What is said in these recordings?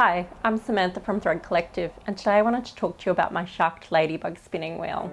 Hi, I'm Samantha from Thread Collective, and today I wanted to talk to you about my Schacht Ladybug spinning wheel.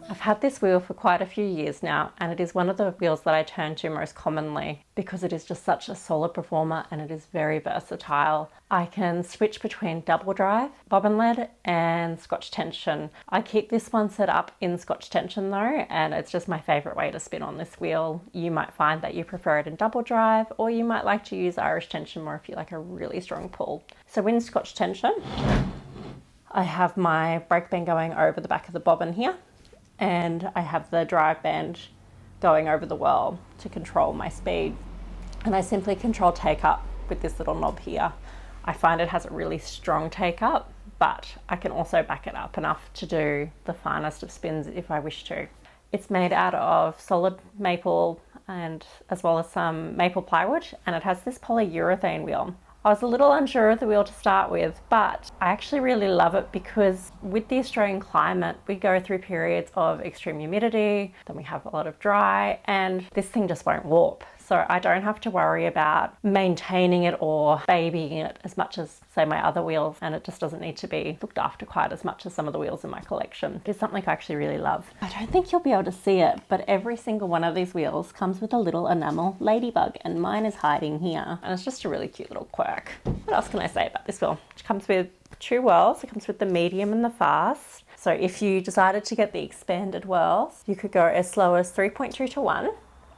I've had this wheel for quite a few years now, and it is one of the wheels that I turn to most commonly because it is just such a solid performer and it is very versatile. I can switch between double drive, bobbin-led and Scotch tension. I keep this one set up in Scotch tension though, and it's just my favourite way to spin on this wheel. You might find that you prefer it in double drive, or you might like to use Irish tension more if you like a really strong pull. So in Scotch tension, I have my brake band going over the back of the bobbin here, and I have the drive band going over the whirl to control my speed. And I simply control take up with this little knob here. I find it has a really strong take up, but I can also back it up enough to do the finest of spins if I wish to. It's made out of solid maple and as well as some maple plywood, and it has this polyurethane wheel. I was a little unsure of the wheel to start with, but I actually really love it because with the Australian climate, we go through periods of extreme humidity, then we have a lot of dry, and this thing just won't warp. So I don't have to worry about maintaining it or babying it as much as, say, my other wheels, and it just doesn't need to be looked after quite as much as some of the wheels in my collection. It's something I actually really love. I don't think you'll be able to see it, but every single one of these wheels comes with a little enamel ladybug, and mine is hiding here. And it's just a really cute little quirk. What else can I say about this wheel? It comes with two whirls. It comes with the medium and the fast. So if you decided to get the expanded whirls, you could go as slow as 3.2 to 1.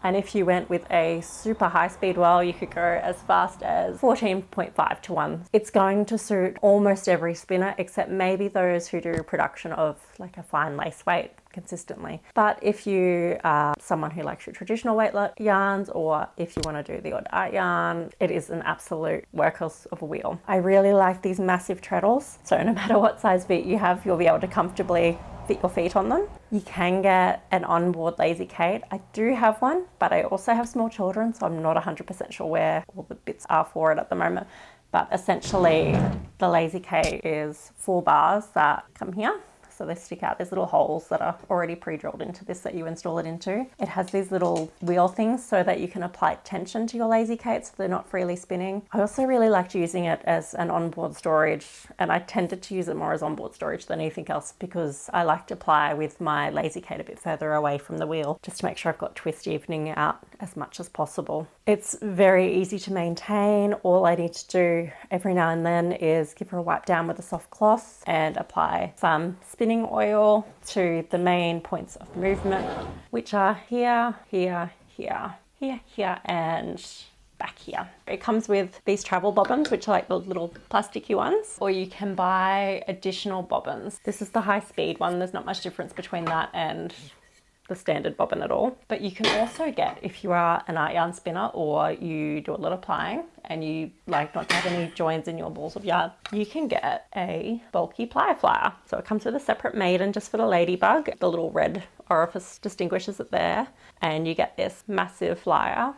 And if you went with a super high speed whirl, you could go as fast as 14.5 to 1. It's going to suit almost every spinner, except maybe those who do production of like a fine lace weight consistently. But if you are someone who likes your traditional weight yarns, or if you want to do the odd art yarn, it is an absolute workhorse of a wheel. I really like these massive treadles. So no matter what size feet you have, you'll be able to comfortably fit your feet on them. You can get an onboard lazy Kate. I do have one, but I also have small children, so I'm not 100% sure where all the bits are for it at the moment. But essentially, the lazy Kate is 4 bars that come here. So they stick out. There's little holes that are already pre-drilled into this that you install it into. It has these little wheel things so that you can apply tension to your lazy Kate so they're not freely spinning. I also really liked using it as an onboard storage, and I tended to use it more as onboard storage than anything else because I like to apply with my lazy Kate a bit further away from the wheel just to make sure I've got twist evening out as much as possible. It's very easy to maintain. All I need to do every now and then is give her a wipe down with a soft cloth and apply some spinning oil to the main points of movement, which are here, here, here, here, here, and back here. It comes with these travel bobbins, which are like the little plasticky ones, or you can buy additional bobbins. This is the high speed one. There's not much difference between that and the standard bobbin at all. But you can also get, if you are an art yarn spinner or you do a lot of plying and you like not to have any joins in your balls of yarn, you can get a bulky ply flyer. So it comes with a separate maiden just for the ladybug. The little red orifice distinguishes it there, and you get this massive flyer.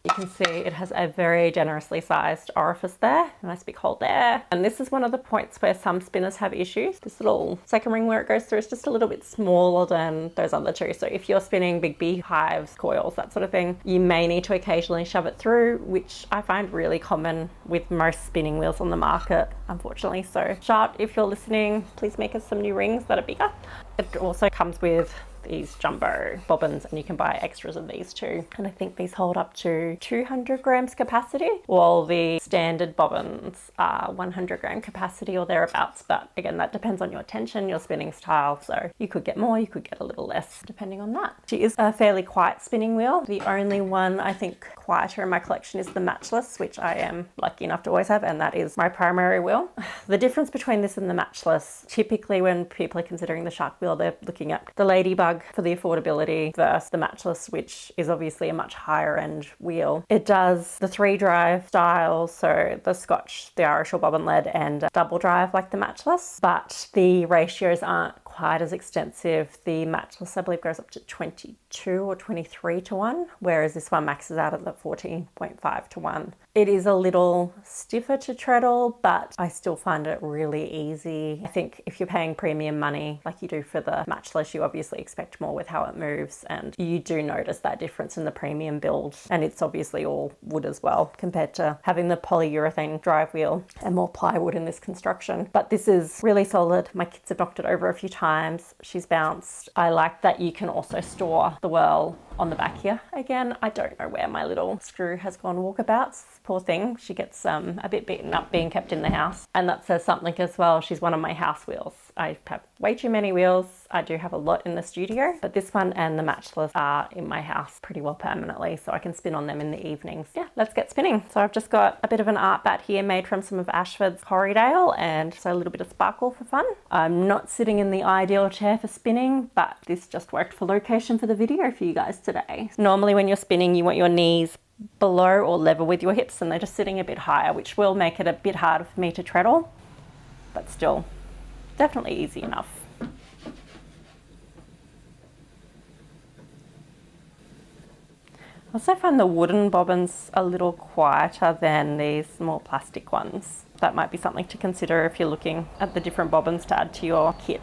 You can see it has a very generously sized orifice there, a nice big hole there. And this is one of the points where some spinners have issues. This little second ring where it goes through is just a little bit smaller than those other two. So if you're spinning big beehives, coils, that sort of thing, you may need to occasionally shove it through, which I find really common with most spinning wheels on the market, unfortunately. So Schacht, if you're listening, please make us some new rings that are bigger. It also comes with these jumbo bobbins, and you can buy extras of these too. And I think these hold up to 200 grams capacity, while the standard bobbins are 100 gram capacity or thereabouts. But again, that depends on your tension, your spinning style. So you could get more, you could get a little less, depending on that. She is a fairly quiet spinning wheel. The only one I think quieter in my collection is the Matchless, which I am lucky enough to always have, and that is my primary wheel. The difference between this and the Matchless, typically when people are considering the Schacht wheel, they're looking at the Ladybug for the affordability versus the Matchless, which is obviously a much higher end wheel. It does the 3 drive style, so the Scotch, the Irish or bobbin-led, and double drive like the Matchless, but the ratios aren't quite as extensive. The Matchless, I believe, goes up to 22 or 23 to 1, whereas this one maxes out at the 14.5 to 1. It is a little stiffer to treadle, but I still find it really easy. I think if you're paying premium money like you do for the Matchless, you obviously expect more with how it moves, and you do notice that difference in the premium build. And it's obviously all wood as well, compared to having the polyurethane drive wheel and more plywood in this construction. But this is really solid. My kids have knocked it over a few times. She's bounced. I like that you can also store the whirl on the back here. Again, I don't know where my little screw has gone walkabouts. Poor thing, she gets a bit beaten up being kept in the house. And that says something as well. She's one of my house wheels. I have way too many wheels. I do have a lot in the studio, but this one and the Matchless are in my house pretty well permanently, so I can spin on them in the evenings. Yeah, let's get spinning. So I've just got a bit of an art bat here made from some of Ashford's Corriedale, and so a little bit of sparkle for fun. I'm not sitting in the ideal chair for spinning, but this just worked for location for the video for you guys today. Normally when you're spinning, you want your knees below or level with your hips, and they're just sitting a bit higher, which will make it a bit harder for me to treadle, but still definitely easy enough. I also find the wooden bobbins a little quieter than these more plastic ones. That might be something to consider if you're looking at the different bobbins to add to your kit.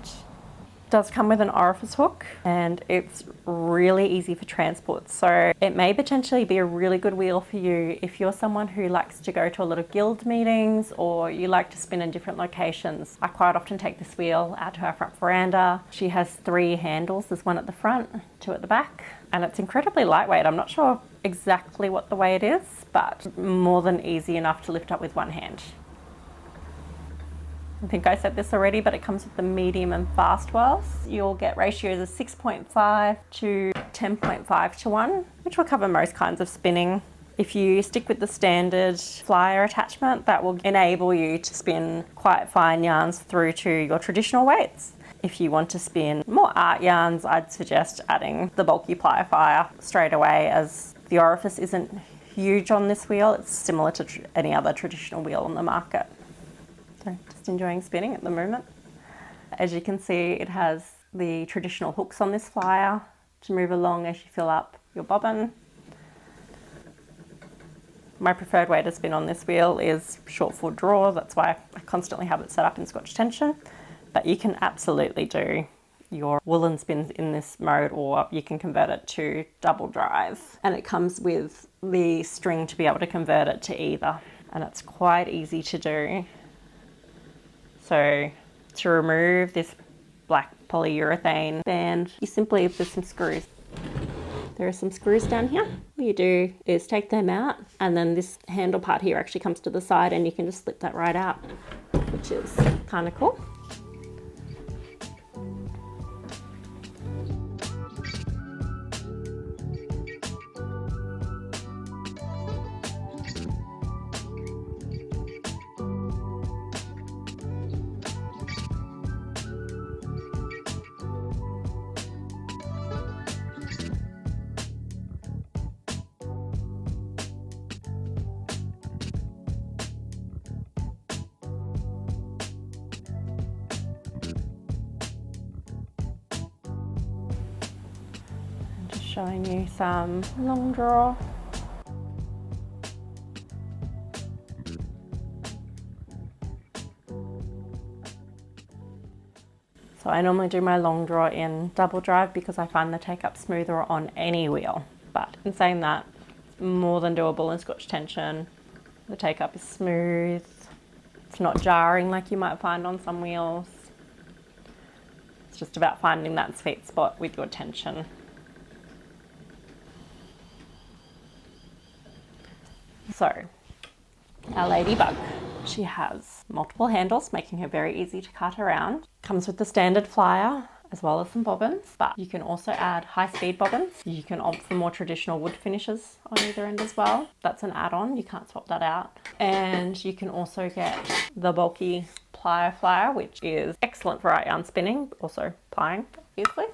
It does come with an orifice hook, and it's really easy for transport, so it may potentially be a really good wheel for you if you're someone who likes to go to a lot of guild meetings or you like to spin in different locations. I quite often take this wheel out to our front veranda. She has 3 handles. There's one at the front, 2 at the back, and it's incredibly lightweight. I'm not sure exactly what the weight is, but more than easy enough to lift up with one hand. I think I said this already, but it comes with the medium and fast whirls. You'll get ratios of 6.5 to 10.5 to 1, which will cover most kinds of spinning. If you stick with the standard flyer attachment, that will enable you to spin quite fine yarns through to your traditional weights. If you want to spin more art yarns, I'd suggest adding the bulky ply flyer straight away, as the orifice isn't huge on this wheel. It's similar to any other traditional wheel on the market. So just enjoying spinning at the moment. As you can see, it has the traditional hooks on this flyer to move along as you fill up your bobbin. My preferred way to spin on this wheel is short full draw. That's why I constantly have it set up in Scotch tension. But you can absolutely do your woolen spins in this mode, or you can convert it to double drive. And it comes with the string to be able to convert it to either. And it's quite easy to do. So to remove this black polyurethane band, you simply, there's some screws. There are some screws down here. What you do is take them out, and then this handle part here actually comes to the side, and you can just slip that right out, which is kind of cool. Showing you some long draw. So I normally do my long draw in double drive because I find the take up smoother on any wheel. But in saying that, it's more than doable in Scotch tension. The take up is smooth. It's not jarring like you might find on some wheels. It's just about finding that sweet spot with your tension. So, our Ladybug, she has multiple handles, making her very easy to cart around. Comes with the standard flyer, as well as some bobbins, but you can also add high-speed bobbins. You can opt for more traditional wood finishes on either end as well. That's an add-on, you can't swap that out. And you can also get the bulky plier flyer, which is excellent for art yarn spinning, also plying, obviously.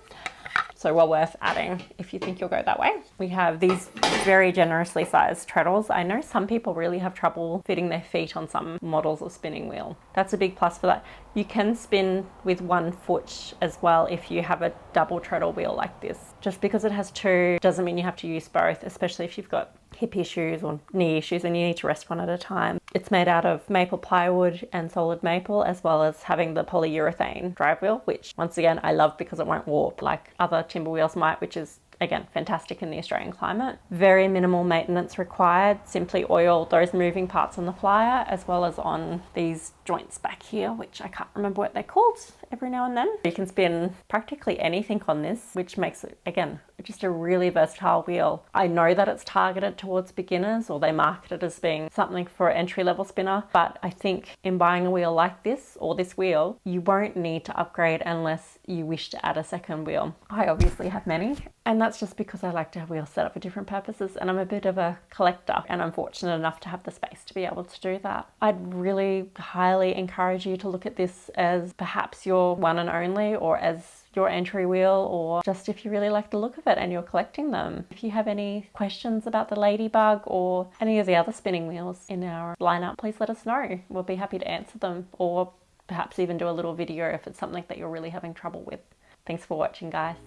So well worth adding if you think you'll go that way. We have these very generously sized treadles. I know some people really have trouble fitting their feet on some models of spinning wheel. That's a big plus for that. You can spin with one foot as well if you have a double treadle wheel like this. Just because it has two doesn't mean you have to use both, especially if you've got hip issues or knee issues and you need to rest one at a time. It's made out of maple plywood and solid maple, as well as having the polyurethane drive wheel, which once again I love because it won't warp like other timber wheels might, which is again fantastic in the Australian climate. Very minimal maintenance required. Simply oil those moving parts on the flyer as well as on these joints back here, which I can't remember what they're called, every now and then. You can spin practically anything on this, which makes it again just a really versatile wheel. I know that it's targeted towards beginners, or they market it as being something for an entry-level spinner, but I think in buying a wheel like this, or this wheel, you won't need to upgrade unless you wish to add a second wheel. I obviously have many, and that's just because I like to have wheels set up for different purposes, and I'm a bit of a collector, and I'm fortunate enough to have the space to be able to do that. I'd really highly encourage you to look at this as perhaps your one and only, or as your entry wheel, or just if you really like the look of it and you're collecting them. If you have any questions about the Ladybug or any of the other spinning wheels in our lineup, please let us know. We'll be happy to answer them, or perhaps even do a little video if it's something that you're really having trouble with. Thanks for watching, guys.